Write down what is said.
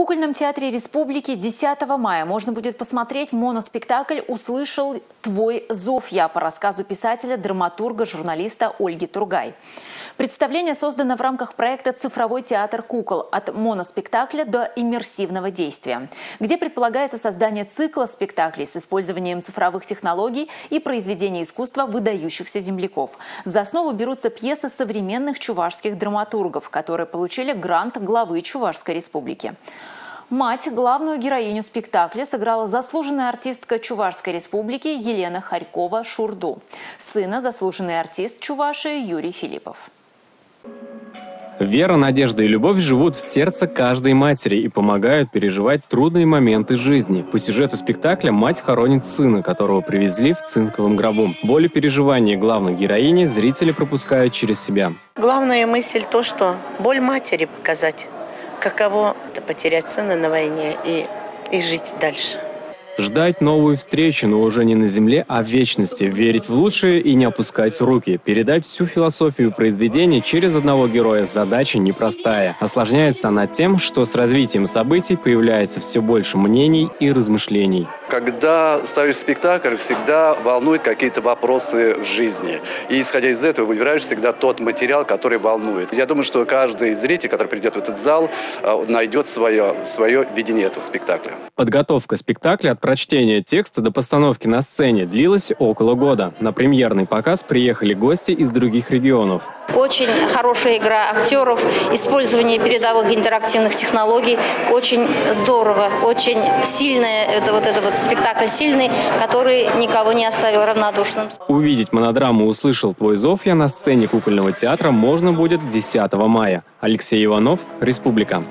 кукольном театре Республики 10 мая можно будет посмотреть моноспектакль «Услышал твой зов я» по рассказу писателя, драматурга, журналиста Ольги Тургай. Представление создано в рамках проекта «Цифровой театр кукол» от моноспектакля до иммерсивного действия, где предполагается создание цикла спектаклей с использованием цифровых технологий и произведений искусства выдающихся земляков. За основу берутся пьесы современных чувашских драматургов, которые получили грант главы Чувашской республики. Мать, главную героиню спектакля, сыграла заслуженная артистка Чувашской республики Елена Харькова-Шурду. Сына – заслуженный артист Чувашии Юрий Филиппов. Вера, надежда и любовь живут в сердце каждой матери и помогают переживать трудные моменты жизни. По сюжету спектакля мать хоронит сына, которого привезли в цинковом гробу. Боль и переживания главной героини зрители пропускают через себя. Главная мысль то, что боль матери показать. Каково это потерять сына на войне и жить дальше. Ждать новую встречу, но уже не на земле, а в вечности. Верить в лучшее и не опускать руки. Передать всю философию произведения через одного героя задача непростая. Осложняется она тем, что с развитием событий появляется все больше мнений и размышлений. Когда ставишь спектакль, всегда волнуют какие-то вопросы в жизни. И исходя из этого выбираешь всегда тот материал, который волнует. Я думаю, что каждый зритель, который придет в этот зал, найдет свое видение этого спектакля. Подготовка спектакля от прочтения текста до постановки на сцене длилась около года. На премьерный показ приехали гости из других регионов. Очень хорошая игра актеров, использование передовых интерактивных технологий. Очень здорово, очень сильный, это спектакль сильный, который никого не оставил равнодушным. Увидеть монодраму «Услышал твой зов я» на сцене кукольного театра можно будет 10 мая. Алексей Иванов, Республика.